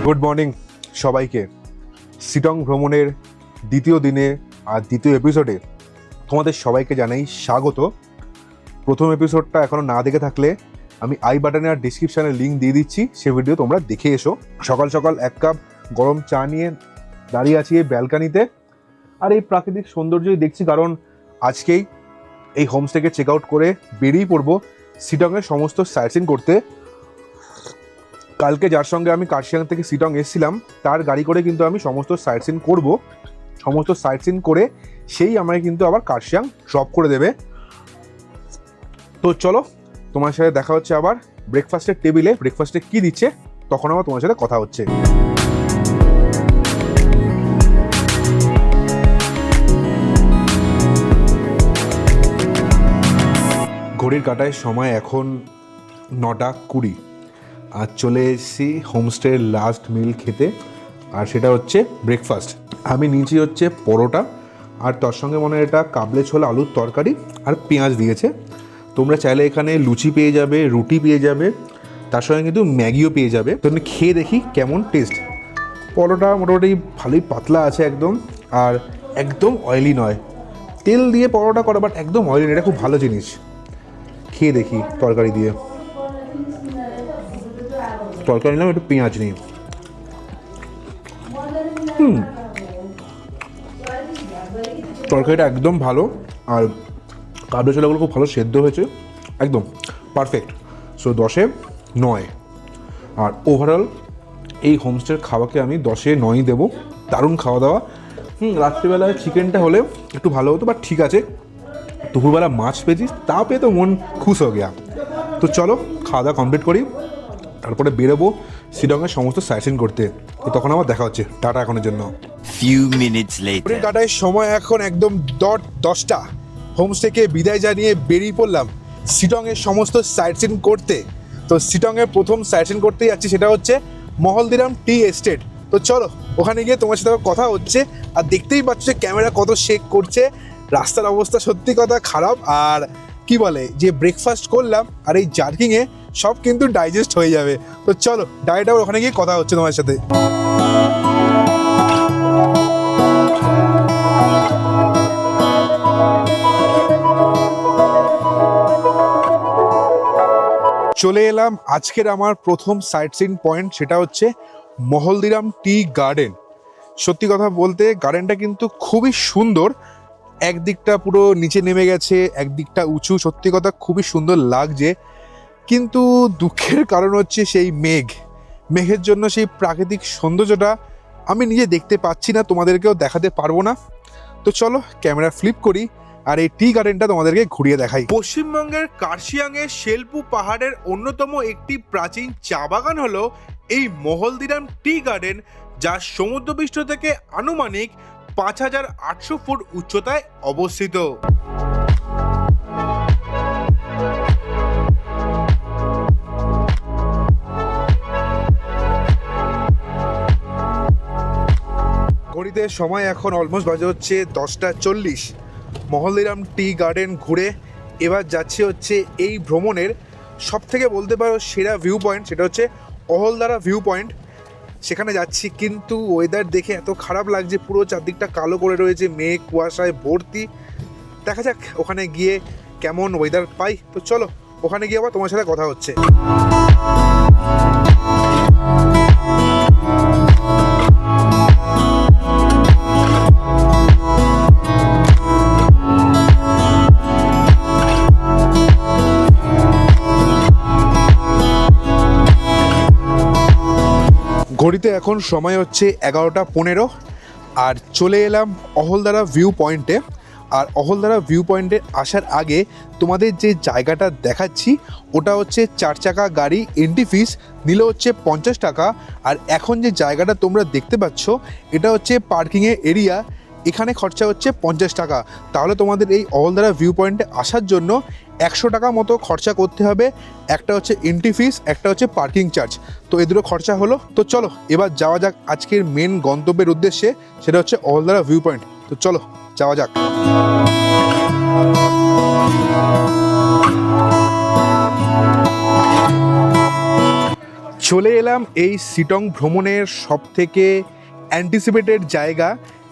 Good morning সবাইকে। শিটং ভ্রমণের দ্বিতীয় দিনে আর দ্বিতীয় এপিসোডে তোমাদের সবাইকে জানাই স্বাগত। প্রথম এপিসোডটা এখনও না দেখে থাকলে আমি আই বাটনে আর ডিসক্রিপশানে লিঙ্ক দিয়ে দিচ্ছি, সে ভিডিও তোমরা দেখে এসো। সকাল সকাল এক কাপ গরম চা নিয়ে দাঁড়িয়ে আছি এই ব্যালকানিতে, আর এই প্রাকৃতিক সৌন্দর্যই দেখছি, কারণ আজকেই এই হোমস্টেকে চেক আউট করে বেরিয়ে পড়বো শিটংয়ের সমস্ত সাইটসিং করতে। কালকে যার সঙ্গে আমি কার্শিয়াং থেকে শিটং এসেছিলাম তার গাড়ি করে কিন্তু আমি সমস্ত সাইটসিং করব। সমস্ত সাইটসিং করে সেই আমাকে কিন্তু আবার কার্শিয়াং ড্রপ করে দেবে। তো চলো, তোমার সাথে দেখা হচ্ছে আবার ব্রেকফাস্টের টেবিলে। ব্রেকফাস্টে কী দিচ্ছে তখন আবার তোমার সাথে কথা হচ্ছে। ঘড়ির কাঁটায় সময় এখন 9:20 আর চলে এসেছি হোমস্টের লাস্ট মিল খেতে, আর সেটা হচ্ছে ব্রেকফাস্ট। আমি নিয়েছি হচ্ছে পরোটা, আর তার সঙ্গে মনে হয় এটা কাবলে ছোলা আলুর তরকারি আর পেঁয়াজ দিয়েছে। তোমরা চাইলে এখানে লুচি পেয়ে যাবে, রুটি পেয়ে যাবে, তার সঙ্গে কিন্তু ম্যাগিও পেয়ে যাবে। তো আমি খেয়ে দেখি কেমন টেস্ট। পরোটা মোটামুটি ভালোই পাতলা আছে একদম, আর একদম অয়েলি নয়। তেল দিয়ে পরোটা করা, বাট একদম অয়েলি নয়। এটা খুব ভালো জিনিস। খেয়ে দেখি তরকারি দিয়ে। তরকারি নিলাম, একটু পেঁয়াজ নিই। তরকারিটা একদম ভালো, আর কাবলে ছোলাগুলো খুব ভালো সেদ্ধ হয়েছে, একদম পারফেক্ট। সো 10-এ 9। আর ওভারঅল এই হোমস্টের খাওয়াকে আমি 10-এ 9 দেবো। দারুণ খাওয়া দাওয়া। রাত্রিবেলায় চিকেনটা হলে একটু ভালো হতো, বাট ঠিক আছে। দুপুরবেলা মাছ পেয়েছি, তা পেয়ে তো মন খুশ হয়ে গেয়া। তো চলো খাওয়া দাওয়া কমপ্লিট করি, তারপরে বেরোবো শিলংয়ের সমস্ত সাইটসিং করতে। তো তখন আবার দেখা হচ্ছে। টাটা এখনের জন্য। Few minutes later. কাটায় সময় এখন একদম 10টা। হোমস্টেকে বিদায় জানিয়ে বেরিয়ে পড়লাম শিলংয়ের সমস্ত সাইটসিং করতে। তো শিলংয়ের প্রথম সাইটসিং করতে যাচ্ছি, সেটা হচ্ছে মহলদিরাম টি এস্টেট। তো চলো ওখানে গিয়ে তোমার সাথে কথা হচ্ছে। আর দেখতেই পাচ্ছ ক্যামেরা কত শেক করছে, রাস্তার অবস্থা সত্যি কথা খারাপ। আর কি বলে যে ব্রেকফাস্ট করলাম আর এই জার্কিংয়ে সব কিন্তু ডাইজেস্ট হয়ে যাবে। তো চলো ডাইরেক্ট আবার ওখানে গিয়ে কথা হচ্ছে তোমার সাথে। চলে এলাম আজকের আমার প্রথম সাইটসিং পয়েন্ট, সেটা হচ্ছে মহলদিরাম টি গার্ডেন। সত্যি কথা বলতে গার্ডেনটা কিন্তু খুবই সুন্দর। একদিকটা পুরো নিচে নেমে গেছে, একদিকটা উঁচু। সত্যি কথা খুবই সুন্দর লাগছে, কিন্তু দুঃখের কারণ হচ্ছে সেই মেঘের জন্য সেই প্রাকৃতিক সৌন্দর্যটা আমি নিজে দেখতে পাচ্ছি না, তোমাদেরকেও দেখাতে পারবো না। তো চলো ক্যামেরা ফ্লিপ করি আর এই টি গার্ডেনটা তোমাদেরকে ঘুরিয়ে দেখাই। পশ্চিমবঙ্গের কার্শিয়াংয়ের শেলপু পাহাড়ের অন্যতম একটি প্রাচীন চা বাগান হলো এই মহলদিরাম টি গার্ডেন, যা সমুদ্রপৃষ্ঠ থেকে আনুমানিক 5800 ফুট উচ্চতায় অবস্থিত। ঘড়িতে সময় এখন অলমোস্ট বাজে হচ্ছে 10:40। মহলদিরাম টি গার্ডেন ঘুরে এবার যাচ্ছে হচ্ছে এই ভ্রমণের সব থেকে বলতে পারো সেরা ভিউ পয়েন্ট, সেটা হচ্ছে অহলদারা ভিউ পয়েন্ট। সেখানে যাচ্ছি, কিন্তু ওয়েদার দেখে এত খারাপ লাগছে, পুরো চারদিকটা কালো করে রয়েছে, মেঘ কুয়াশায় ভর্তি। দেখা যাক ওখানে গিয়ে কেমন ওয়েদার পাই। তো চলো ওখানে গিয়ে আবার তোমার সাথে কথা হচ্ছে। ঘড়িতে এখন সময় হচ্ছে 11:15, আর চলে এলাম অহলদারা ভিউ পয়েন্টে। আর অহলদারা ভিউ পয়েন্টে আসার আগে তোমাদের যে জায়গাটা দেখাচ্ছি ওটা হচ্ছে 4 চাকা গাড়ি এন্ট্রি ফিস নিলে হচ্ছে 50 টাকা। আর এখন যে জায়গাটা তোমরা দেখতে পাচ্ছ এটা হচ্ছে পার্কিংয়ের এরিয়া, এখানে খরচা হচ্ছে 50 টাকা। তাহলে তোমাদের এই অহলদারা ভিউ পয়েন্টে আসার জন্য 100 টাকা মতো খরচা করতে হবে। একটা হচ্ছে এন্ট্রি ফিস, একটা হচ্ছে পার্কিং চার্জ। তো এই দুটো খরচা হলো। তো চলো এবার যাওয়া যাক আজকের মেন গন্তব্যের উদ্দেশ্যে, সেটা হচ্ছে অহলদারা ভিউ পয়েন্ট। তো চলো যাওয়া যাক। চলে এলাম এই শিটং ভ্রমণের সবথেকে অ্যান্টিসিপেটেড জায়গা,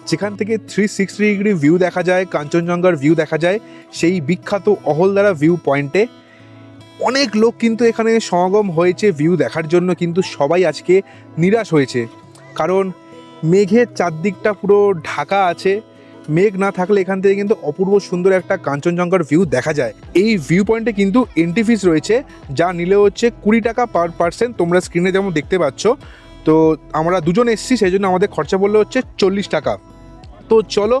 যেখান থেকে 360 ডিগ্রি ভিউ দেখা যায়, কাঞ্চনজঙ্ঘার ভিউ দেখা যায়, সেই বিখ্যাত অহলদারা ভিউ পয়েন্টে। অনেক লোক কিন্তু এখানে সমাগম হয়েছে ভিউ দেখার জন্য, কিন্তু সবাই আজকে নিরাশ হয়েছে, কারণ মেঘের চারদিকটা পুরো ঢাকা আছে। মেঘ না থাকলে এখান থেকে কিন্তু অপূর্ব সুন্দর একটা কাঞ্চনজঙ্ঘার ভিউ দেখা যায়। এই ভিউ পয়েন্টে কিন্তু এন্ট্রি ফিস রয়েছে, যা নিলে হচ্ছে 20 টাকা পার পার্সন। তোমরা স্ক্রিনে যেমন দেখতে পাচ্ছ, তো আমরা দুজন এসেছি, সেই জন্য আমাদের খরচা পড়লে হচ্ছে 40 টাকা। তো চলো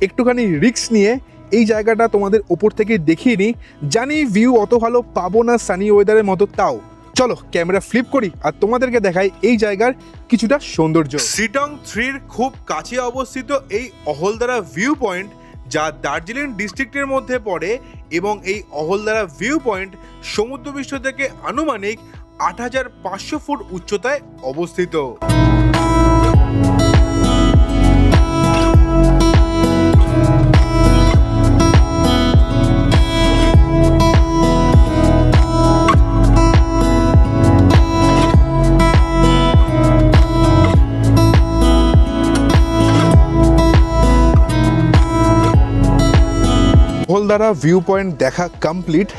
একটুখানি রিস্ক নিয়ে এই জায়গাটা তোমাদের ওপর থেকে দেখিয়ে নিই। জানি ভিউ অত ভালো পাবো না সানি ওয়েদারের মতো, তাও চলো ক্যামেরা ফ্লিপ করি আর তোমাদেরকে দেখাই এই জায়গার কিছুটা সৌন্দর্য। শিটং 3-র খুব কাছে অবস্থিত এই অহলদারা ভিউ পয়েন্ট, যা দার্জিলিং ডিস্ট্রিক্টের মধ্যে পড়ে, এবং এই অহলদারা ভিউ পয়েন্ট সমুদ্রপৃষ্ঠ থেকে আনুমানিক 8500 ফুট উচ্চতায় অবস্থিত। অহলদারা ভিউ পয়েন্ট দেখা কমপ্লিট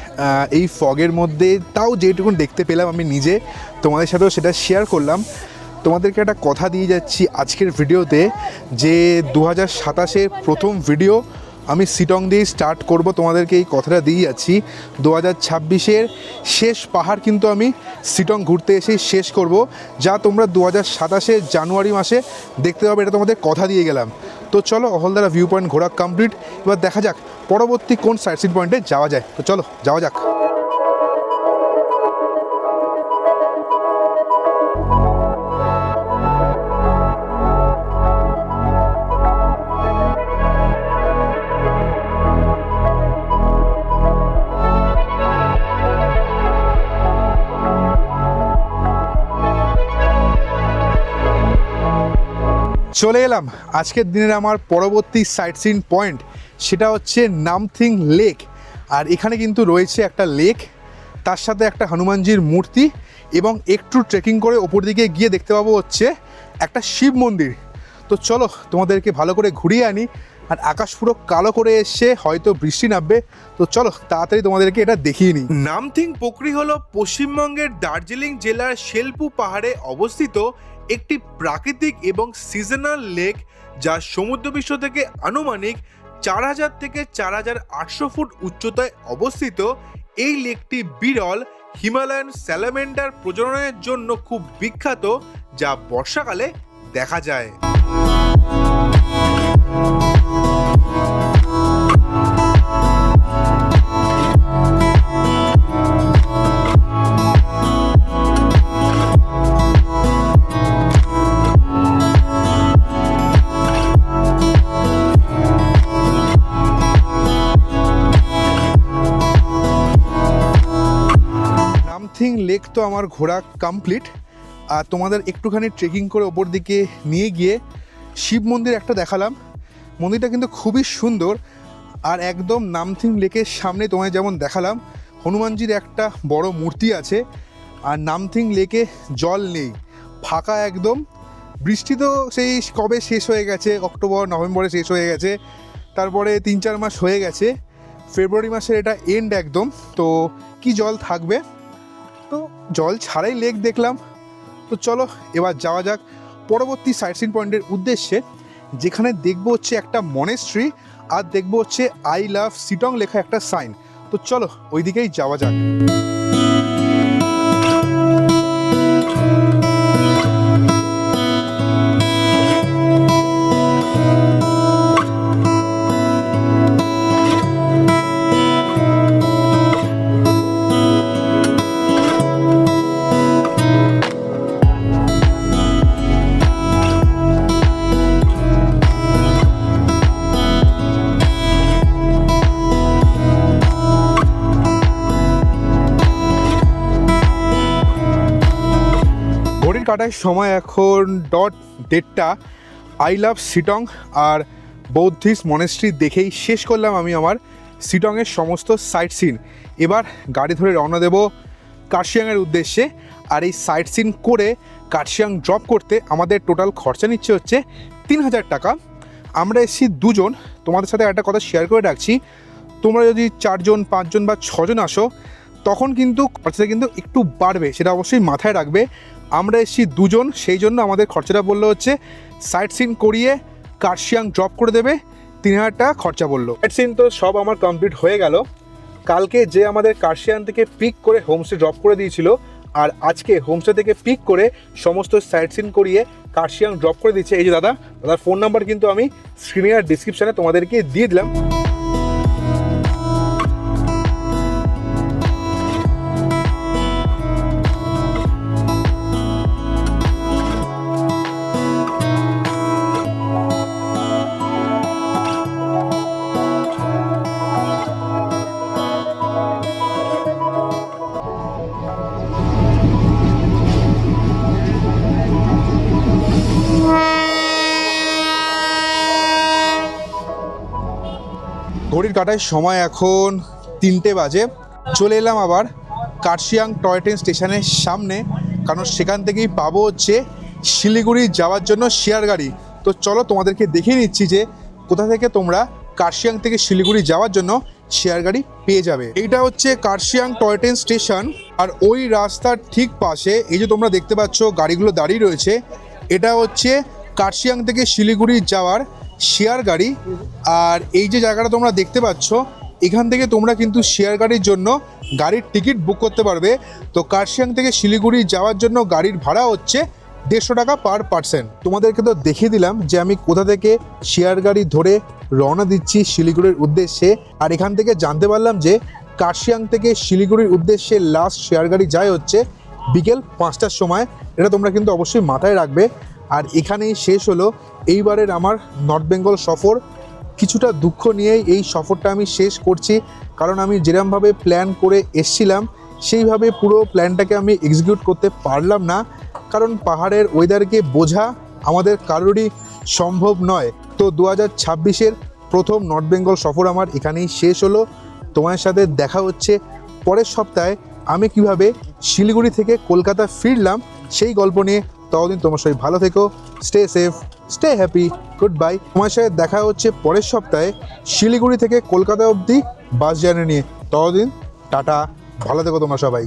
এই ফগের মধ্যে, তাও যেটুকুন দেখতে পেলাম আমি নিজে তোমাদের সাথেও সেটা শেয়ার করলাম। তোমাদেরকে একটা কথা দিয়ে যাচ্ছি আজকের ভিডিওতে, যে 2027-এর প্রথম ভিডিও আমি শিটং দিয়ে স্টার্ট করব, তোমাদেরকে এই কথাটা দিয়ে যাচ্ছি। 2026-এর শেষ পাহাড় কিন্তু আমি শিটং ঘুরতে এসে শেষ করব, যা তোমরা 2027-এর জানুয়ারি মাসে দেখতে পাবে, এটা তোমাদের কথা দিয়ে গেলাম। তো চলো অহলদারা ভিউ পয়েন্ট ঘোরা কমপ্লিট, এবার দেখা যাক পরবর্তী কোন সাইট সিন পয়েন্টে যাওয়া যায়। তো চলো যাওয়া যাক। চলে এলাম আজকের দিনের আমার পরবর্তী সাইট সিন পয়েন্ট, সেটা হচ্ছে নামথিং লেক। আর এখানে কিন্তু রয়েছে একটা লেক, তার সাথে একটা হনুমানজির মূর্তি, এবং একটু ট্রেকিং করে ওপর দিকে গিয়ে দেখতে পাবো হচ্ছে একটা শিব মন্দির। তো চলো তোমাদেরকে ভালো করে ঘুরিয়ে আনি। আর আকাশ পুরো কালো করে এসছে, হয়তো বৃষ্টি নামবে, তো চলো তাড়াতাড়ি তোমাদেরকে এটা দেখিয়ে নিই। নামথিং পোখরি হলো পশ্চিমবঙ্গের দার্জিলিং জেলার শেলপু পাহাড়ে অবস্থিত একটি প্রাকৃতিক এবং সিজনাল লেক, যা সমুদ্রপৃষ্ঠ থেকে আনুমানিক 4000 থেকে 4800 ফুট উচ্চতায় অবস্থিত। এই লেকটি বিরল হিমালয়ান স্যালামেন্ডার প্রজননের জন্য খুব বিখ্যাত, যা বর্ষাকালে দেখা যায়। নামথিং লেক তো আমার ঘোরা কমপ্লিট, আর তোমাদের একটুখানি ট্রেকিং করে ওপর দিকে নিয়ে গিয়ে শিব মন্দির একটা দেখালাম। মন্দিরটা কিন্তু খুবই সুন্দর, আর একদম নামথিং লেকের সামনে তোমায় যেমন দেখালাম হনুমানজির একটা বড় মূর্তি আছে। আর নামথিং লেকে জল নেই, ফাঁকা একদম। বৃষ্টি তো সেই কবে শেষ হয়ে গেছে, অক্টোবর নভেম্বরে শেষ হয়ে গেছে, তারপরে 3-4 মাস হয়ে গেছে, ফেব্রুয়ারি মাসের এটা এন্ড একদম। তো কি জল থাকবে, তো জল ছাড়াই লেক দেখলাম। তো চলো এবার যাওয়া যাক পরবর্তী সাইট সিন পয়েন্টের উদ্দেশ্যে, যেখানে দেখবো হচ্ছে একটা মনেস্ট্রি, আর দেখবো হচ্ছে আই লাভ শিটং লেখা একটা সাইন। তো চলো ওই দিকেই যাওয়া যাক। কাটার সময় এখন .1:30। আই লাভ শিটং আর বৌদ্ধিস্ট মনেস্ট্রি দেখেই শেষ করলাম আমি আমার শিটংয়ের সমস্ত সাইট সিন। এবার গাড়ি ধরে রওনা দেব কার্শিয়াংয়ের উদ্দেশ্যে। আর এই সাইট সিন করে কার্শিয়াং ড্রপ করতে আমাদের টোটাল খরচা নিচ্ছে হচ্ছে 3000 টাকা। আমরা এসেছি দুজন। তোমাদের সাথে একটা কথা শেয়ার করে রাখছি, তোমরা যদি 4 জন 5 জন বা 6 জন আসো তখন কিন্তু খরচাটা কিন্তু একটু বাড়বে, সেটা অবশ্যই মাথায় রাখবে। আমরা এসেছি দুজন, সেই জন্য আমাদের খরচাটা বললো হচ্ছে সাইট সিন করিয়ে কার্শিয়াং ড্রপ করে দেবে, 3000 টাকা খরচা বললো। সাইট সিন তো সব আমার কমপ্লিট হয়ে গেল। কালকে যে আমাদের কার্শিয়াং থেকে পিক করে হোমস্টে ড্রপ করে দিয়েছিল, আর আজকে হোমস্টে থেকে পিক করে সমস্ত সাইট সিন করিয়ে কার্শিয়াং ড্রপ করে দিচ্ছে এই যে দাদার ফোন নাম্বার কিন্তু আমি স্ক্রিনে আর ডিসক্রিপশানে তোমাদেরকে দিয়ে দিলাম। ঘড়ির কাঁটায় সময় এখন 3টে বাজে। চলে এলাম আবার কার্শিয়াং টয় ট্রেন স্টেশনের সামনে, কারণ সেখান থেকেই পাবো হচ্ছে শিলিগুড়ি যাওয়ার জন্য শেয়ার গাড়ি। তো চলো তোমাদেরকে দেখিয়ে নিচ্ছি যে কোথা থেকে তোমরা কার্শিয়াং থেকে শিলিগুড়ি যাওয়ার জন্য শেয়ার গাড়ি পেয়ে যাবে। এইটা হচ্ছে কার্শিয়াং টয় ট্রেন স্টেশন, আর ওই রাস্তার ঠিক পাশে এই যে তোমরা দেখতে পাচ্ছ গাড়িগুলো দাঁড়িয়ে রয়েছে, এটা হচ্ছে কার্শিয়াং থেকে শিলিগুড়ি যাওয়ার শেয়ার গাড়ি। আর এই যে জায়গাটা তোমরা দেখতে পাচ্ছ, এখান থেকে তোমরা কিন্তু শেয়ার গাড়ির জন্য গাড়ির টিকিট বুক করতে পারবে। তো কার্শিয়াং থেকে শিলিগুড়ি যাওয়ার জন্য গাড়ির ভাড়া হচ্ছে 150 টাকা পার পার্সন। তোমাদেরকে তো দেখিয়ে দিলাম যে আমি কোথা থেকে শেয়ার গাড়ি ধরে রওনা দিচ্ছি শিলিগুড়ির উদ্দেশ্যে। আর এখান থেকে জানতে পারলাম যে কার্শিয়াং থেকে শিলিগুড়ির উদ্দেশ্যে লাস্ট শেয়ার গাড়ি যায় হচ্ছে বিকেল 5টার সময়। এটা তোমরা কিন্তু অবশ্যই মাথায় রাখবে। আর এখানেই শেষ হলো এইবারের আমার নর্থ বেঙ্গল সফর। কিছুটা দুঃখ নিয়েই এই সফরটা আমি শেষ করছি, কারণ আমি যেরকমভাবে প্ল্যান করে এসছিলাম সেইভাবে পুরো প্ল্যানটাকে আমি এক্সিকিউট করতে পারলাম না, কারণ পাহাড়ের ওয়েদারকে বোঝা আমাদের কারোরই সম্ভব নয়। তো 2026-এর প্রথম নর্থ বেঙ্গল সফর আমার এখানেই শেষ হলো। তোমার সাথে দেখা হচ্ছে পরের সপ্তাহে আমি কিভাবে শিলিগুড়ি থেকে কলকাতা ফিরলাম সেই গল্প নিয়ে। ততদিন তোমার সবাই ভালো থেকো, stay safe, stay happy, good bye. তোমার সাথে দেখা হচ্ছে পরের সপ্তাহে শিলিগুড়ি থেকে কলকাতা অবধি বাস জার্নি নিয়ে। ততদিন টাটা, ভালো থেকো তোমরা সবাই।